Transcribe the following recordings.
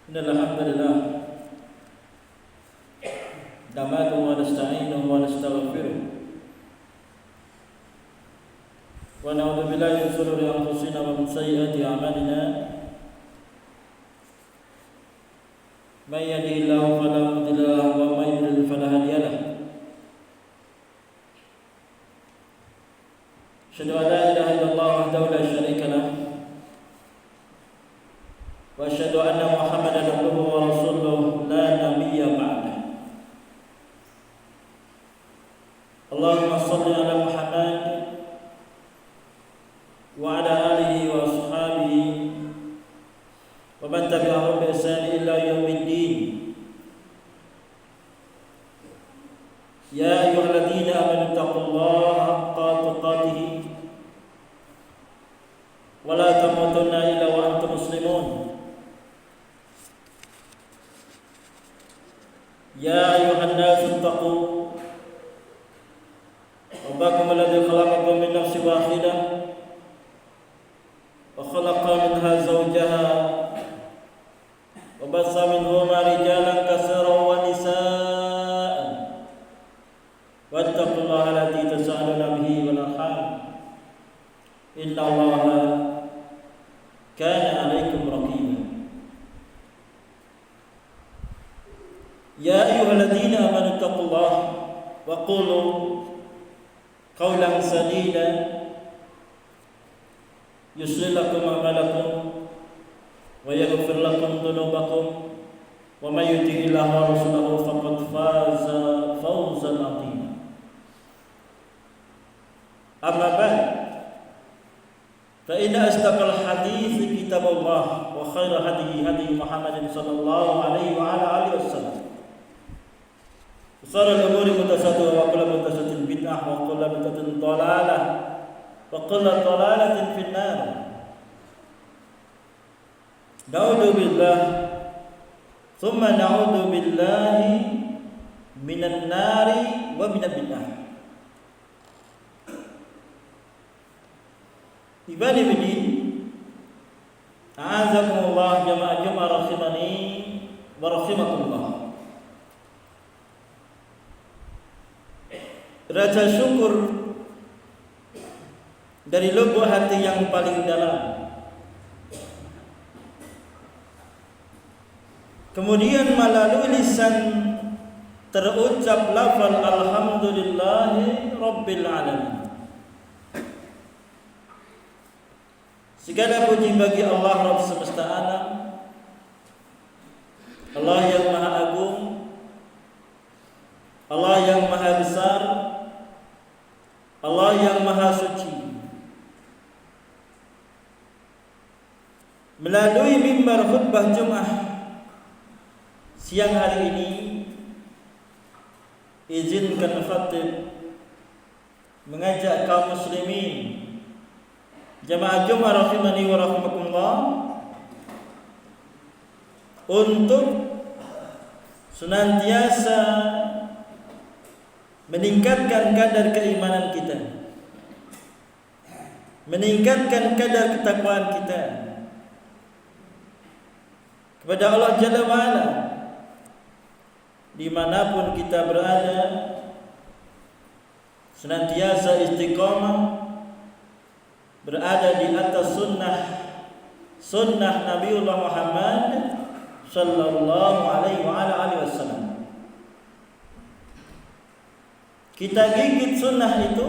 Innal hamdalillah nahmaduhu wa nasta'inuhu wa nastaghfiruh wa na'udzu billahi min shururi anfusina wa min sayyiati a'malina. May yahdihillahu fala mudilla lahu wa may yudlil fala hadiya lahu. Asyhadu an la ilaha illallah wahdahu la syarika lahu wa asyhadu anna Muhammadan abduhu wa rasuluhu la nabiyya ba'dah. Allahumma shalli ala Muhammad wa ala alihi wa ashabihi wa man tabi'ahum bi ihsan ila yaumiddin. Ya ayyuhalladzina amanu taqullaha haqqa tuqatih wa la tamutunna illa wa antum muslimun. Ya ayuhan nasu taqu rabbakum alladzi khalaqakum min nafsin wahidah wa khalaqa minha zawjaha wa bassa minhuma rijalan katsiran wa nisaa'an wattaqullaha alladzi tasaaluna bihi wal arham innallaha kana 'alaykum raqiba. Ya ayyuhalladzina amanu taqullaha wa qulu qawlan sadida yuslih lakum a'malakum wa yaghfir lakum dhunubakum wa may yuti'illaha wa rasulahu faqad faza fawzan 'azima. Amma ba'd, fa inna asdaqal hadithi kitabullah wa khairal hadi Muhammadin sallallahu alaihi wa ala alihi wasallam. Syarrul umuri muhdatsatuha wa kullu muhdatsatin bid'ah wa kullu bid'atin dhalalah wa kullu dhalalatin finnar. Na'udzu billah thumma na'udzu billahi minan nari wa minal bid'ah. Ibadi bidin a'azakumullah jama'a rahimani wa rahimakumullah. Rasa syukur dari lubuk hati yang paling dalam, kemudian melalui lisan terucap lafal alhamdulillahi rabbil alamin. Segala puji bagi Allah Rabb semesta alam, Allah yang maha agung, Allah yang maha besar, Allah yang maha suci. Melalui mimbar khutbah Jumat siang hari ini, izinkan khatib mengajak kaum muslimin jamaah Jumat rahimani wa rahimakumullah untuk senantiasa meningkatkan kadar keimanan kita, meningkatkan kadar ketakwaan kita kepada Allah Jalla wa'ala dimanapun kita berada, senantiasa istiqamah berada di atas sunnah Nabiullah Muhammad sallallahu alaihi wa ala alihi wasallam. Kita gigit sunnah itu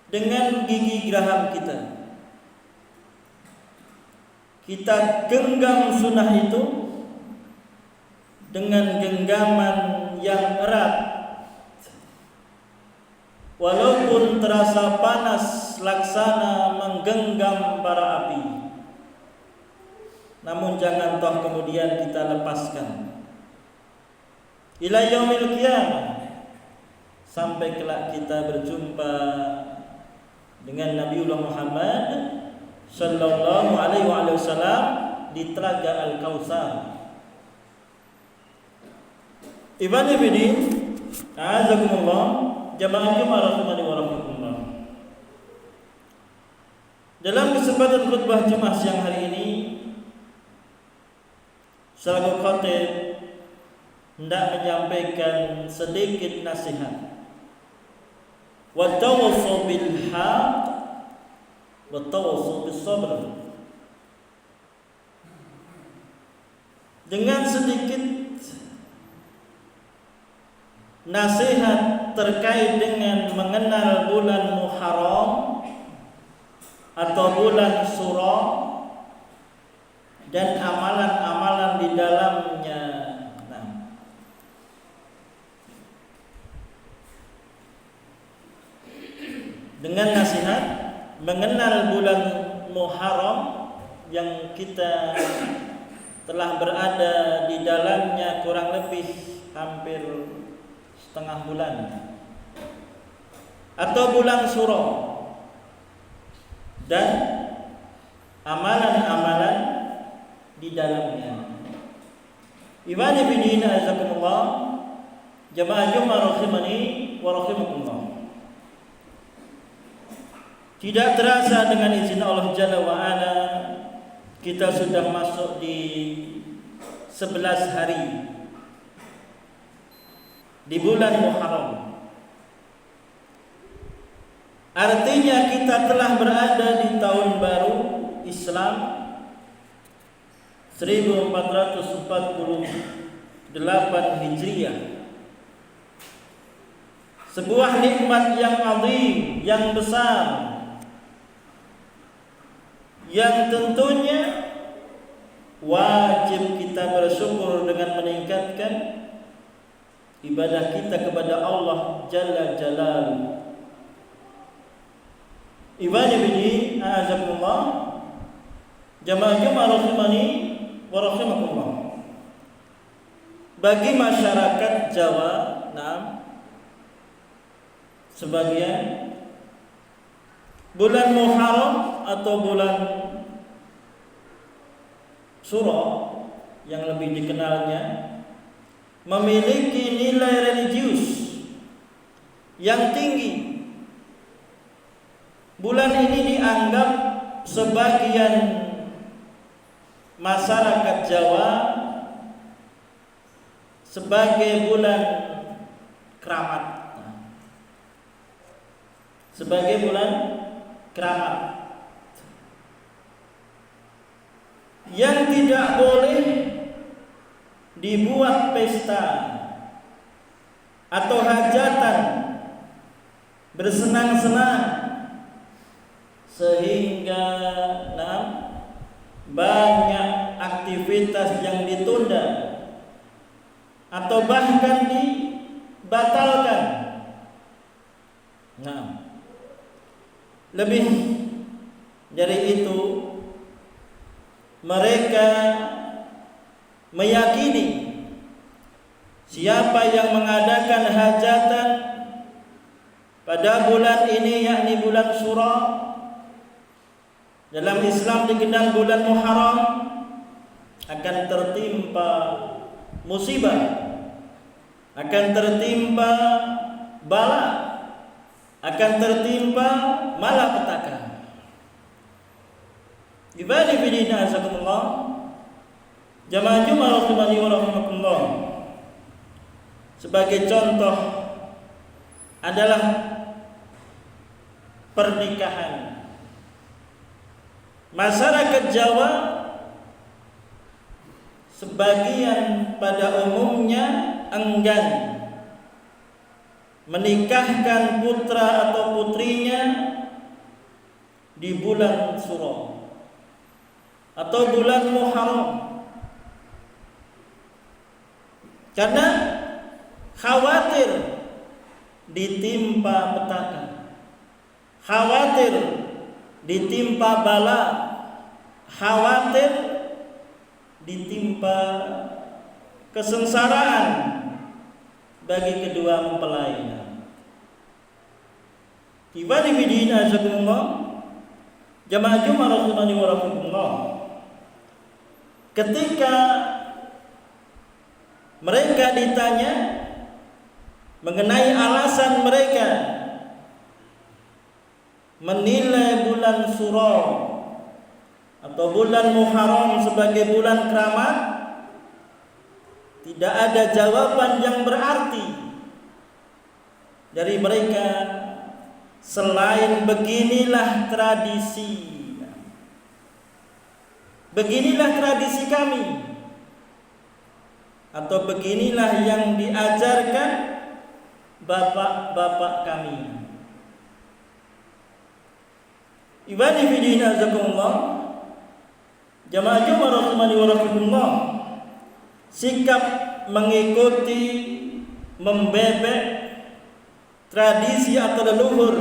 dengan gigi geraham kita. Kita genggam sunnah itu dengan genggaman yang erat. Walaupun terasa panas laksana menggenggam bara api, namun jangan toh kemudian kita lepaskan. Ila yaumil qiyamah, sampai kelak kita berjumpa dengan Nabiullah Muhammad sallallahu alaihi wasallam di Telaga Al-Kautsar. Ibadi bidin a'azakumullah jamaah rahimani wa rahimakumullah. Dalam kesempatan khutbah Jumat siang hari ini, selaku khatib hendak menyampaikan sedikit nasihat. Wa tawassaw bil haqq wa tawassaw bis sabr. Dengan sedikit nasihat terkait dengan mengenal bulan Muharram atau bulan Syura dan amalan-amalan di dalamnya. Dengan nasihat mengenal bulan Muharram yang kita telah berada di dalamnya kurang lebih hampir setengah bulan, atau bulan Syura, dan amalan-amalan di dalamnya. Ibani bidina azakumullah, jamaah Jumat rahimani wa rahimakumullah. Tidak terasa dengan izin Allah Jalla wa Ala, kita sudah masuk di 11 hari di bulan Muharram. Artinya kita telah berada di tahun baru Islam 1448 Hijriah. Sebuah nikmat yang azim, yang besar, yang tentunya wajib kita bersyukur dengan meningkatkan ibadah kita kepada Allah Jalla Jalaluhu. Ibadah ini azakumullah, jamaah rahimani wa rahimakumullah. Bagi masyarakat Jawa, sebagian bulan Muharram atau bulan Syura yang lebih dikenalnya memiliki nilai religius yang tinggi. Bulan ini dianggap sebagian masyarakat Jawa sebagai bulan keramat, sebagai bulan keramat yang tidak boleh dibuat pesta atau hajatan bersenang-senang sehingga banyak aktivitas yang ditunda atau bahkan dibatalkan. Lebih dari itu, mereka meyakini siapa yang mengadakan hajatan pada bulan ini, yakni bulan Syura, dalam Islam dikenal bulan Muharram, akan tertimpa musibah, akan tertimpa bala, akan tertimpa malapetaka. Ibadi bidina azakumullah, jamaah Jumat rahimani wa rahimakumullah. Sebagai contoh adalah pernikahan. Masyarakat Jawa sebagian pada umumnya enggan menikahkan putra atau putrinya di bulan Syura atau bulan Muharram, karena khawatir ditimpa petaka, khawatir ditimpa bala, khawatir ditimpa kesengsaraan bagi kedua mempelainya. Ibadi bidina azakumullah, jamaah Jumat rahimani wa rahimakumullah. Ketika mereka ditanya mengenai alasan mereka menilai bulan Syura atau bulan Muharram sebagai bulan keramat, Tidak ada jawaban yang berarti dari mereka selain beginilah tradisi. Beginilah tradisi kami, atau beginilah yang diajarkan bapak-bapak kami. Ibadi fidina azakumullah, jamaah Jumat rahimani wa rahimakumullah, sikap mengikuti, membebek tradisi atau leluhur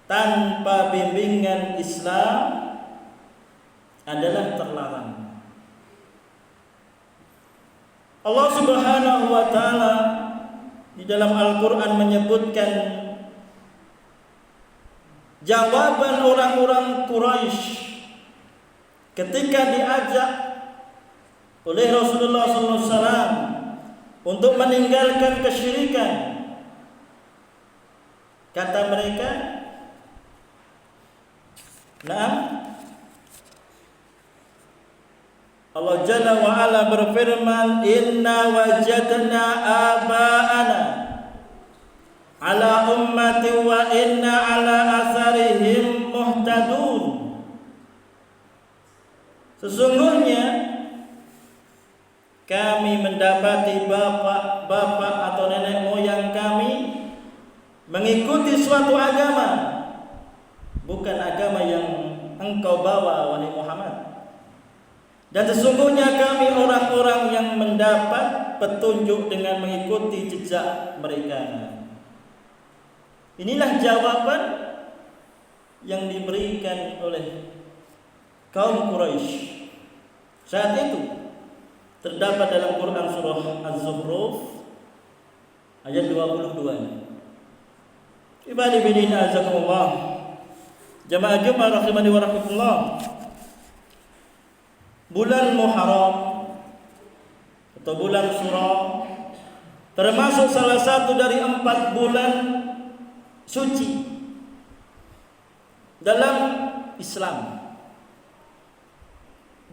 tanpa bimbingan Islam adalah terlarang. Allah Subhanahu wa taala di dalam Al-Qur'an menyebutkan jawaban orang-orang Quraisy ketika diajak oleh Rasulullah SAW untuk meninggalkan kesyirikan. Kata mereka, "Na'am." Allah Jalla wa Ala berfirman, "Inna wajadna aba'ana ala ummati wa inna ala atharihim muhtadun." Sesungguhnya kami mendapati bapak-bapak atau nenek moyang kami mengikuti suatu agama, bukan agama yang engkau bawa, wahai Muhammad. Dan sesungguhnya kami orang-orang yang mendapat petunjuk dengan mengikuti jejak mereka. Inilah jawaban yang diberikan oleh kaum Quraisy saat itu. Terdapat dalam Quran surah Az-Zukhruf ayat 22. Ibadi bidina azakumullah, jamaah Jumat rahimani wa rahimakumullah. Bulan Muharram atau bulan Syura termasuk salah satu dari 4 bulan suci dalam Islam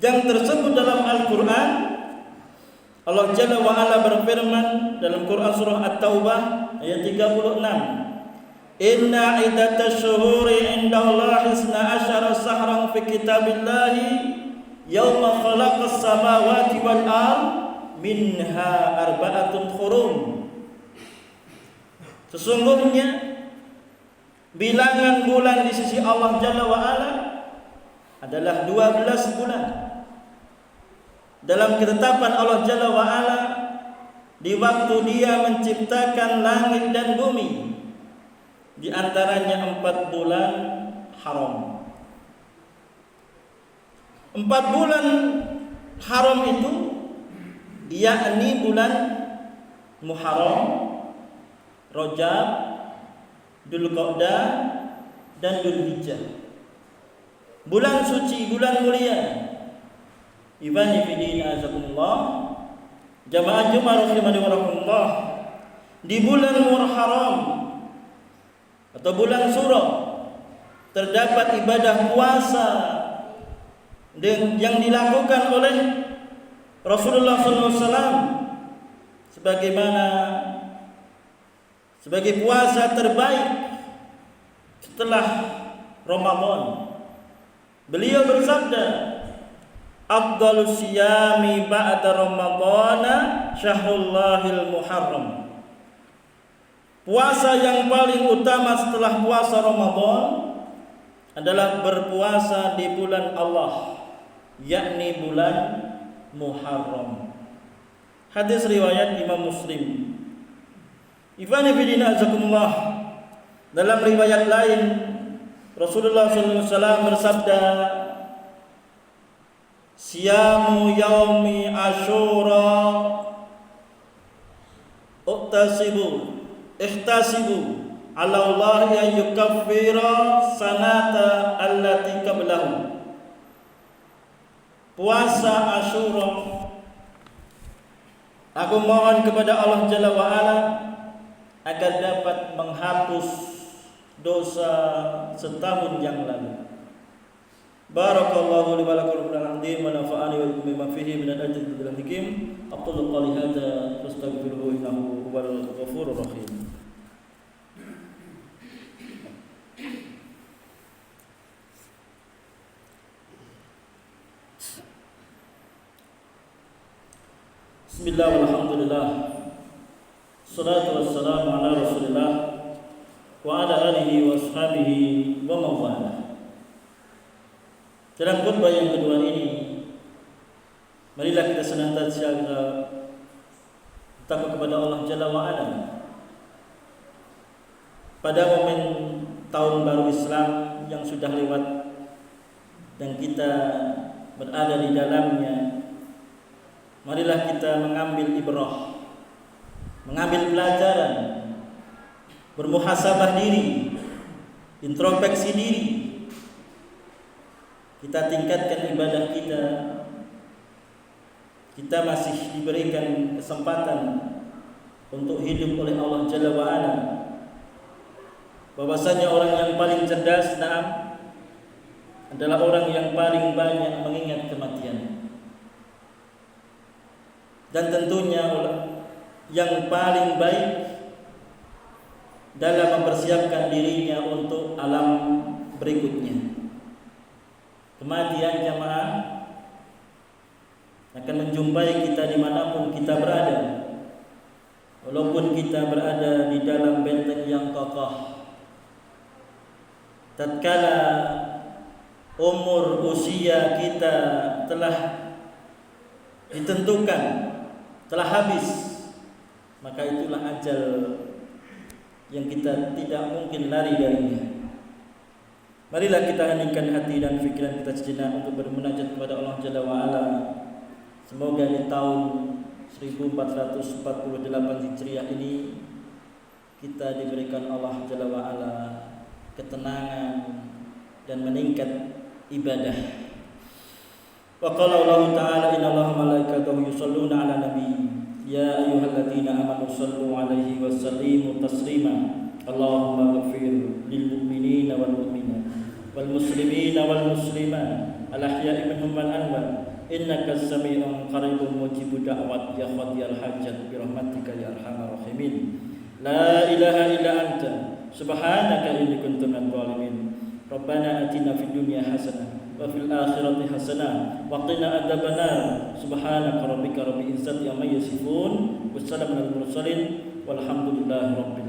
yang tersebut dalam Al-Quran. Allah Jalla wa Ala berfirman dalam Quran surah At-Taubah ayat 36, "Inna iddatash syuhuri 'indallahi 12 syahran fi kitabillahi yauma khalaqas samawati wal ard minha arba'atun hurum." Sesungguhnya bilangan bulan di sisi Allah Jalla wa Ala adalah 12 bulan dalam ketetapan Allah Jalla wa Ala di waktu Dia menciptakan langit dan bumi. Di antaranya 4 bulan haram. 4 bulan haram itu yakni bulan Muharram, Rajab, Dzulqa'dah dan Dzulhijjah. Bulan suci, bulan mulia. Ibani fidin azakumullah, jamaah Jumat rahimani wa rahimakumullah. Di bulan Muharram atau bulan Syura terdapat ibadah puasa yang dilakukan oleh Rasulullah SAW sebagai puasa terbaik setelah Ramadan. Beliau bersabda, "Afdhalus siyami ba'da Ramadhana syahrullahil Muharram." Puasa yang paling utama setelah puasa Ramadan adalah berpuasa di bulan Allah, yakni bulan Muharram. Hadis riwayat Imam Muslim. Ibani fidina azakumullah, dalam riwayat lain Rasulullah SAW bersabda, "Siyamu yaumi Asyura ihtasibu ala Allah an yukaffira sanata allati qablahu." Puasa Asyura, aku mohon kepada Allah Jalla wa Ala agar dapat menghapus dosa setahun yang lalu. Barakallahu li wa lakum fil Qur'anil wa nafa'ani wa bikum bima fihi min al-ajri wal hikim. Aqulu qawli hadza fastaghfiruhu innahu huwal ghafurur rahim. Bismillah walhamdulillah. Salatu wassalamu ala Rasulillah wa ala alihi wa ashabihi wa mawala. Dalam khutbah yang kedua ini, marilah kita senantiasa takut kepada Allah Jalla wa Ala. Pada momen tahun baru Islam yang sudah lewat dan kita berada di dalamnya, marilah kita mengambil ibrah, mengambil pelajaran, bermuhasabah diri, introspeksi diri. Kita tingkatkan ibadah kita. Kita masih diberikan kesempatan untuk hidup oleh Allah Jalla wa Ala. Bahwasanya orang yang paling cerdas adalah orang yang paling banyak mengingat kematian. Dan tentunya yang paling baik dalam mempersiapkan dirinya untuk alam berikutnya. Kematian jamaah akan menjumpai kita dimanapun kita berada. Walaupun kita berada di dalam benteng yang kokoh, tatkala umur usia kita telah ditentukan, telah habis, maka itulah ajal yang kita tidak mungkin lari darinya. Marilah kita heningkan hati dan pikiran kita sejenak untuk bermunajat kepada Allah Jalla wa Ala. Semoga di tahun 1448 Hijriah ini kita diberikan Allah Jalla wa Ala ketenangan dan meningkat ibadah. Wa qala Allah Ta'ala innallaha malaikatahu yusholluna 'alan nabi ya ayyuhalladzina amanu shallu 'alaihi wa sallimu taslima. Allahumma ighfir lil mu'minina wal mu'minat wal muslimina wal muslimat al ahya'i minhum wal amwat innaka sami'un qaribun mujibud da'wat ya qadiyal hajat bi rahmatika ya arhamar rahimin. La ilaha illa anta subhanaka inni kuntu minadh dhalimin. Rabbana atina fid dunya hasanah wa fil akhirati hasanah wa qina adzabannar. Subhanaka rabbika rabbil izzati amma yasifun wa salamun alal mursalin walhamdulillahi rabbil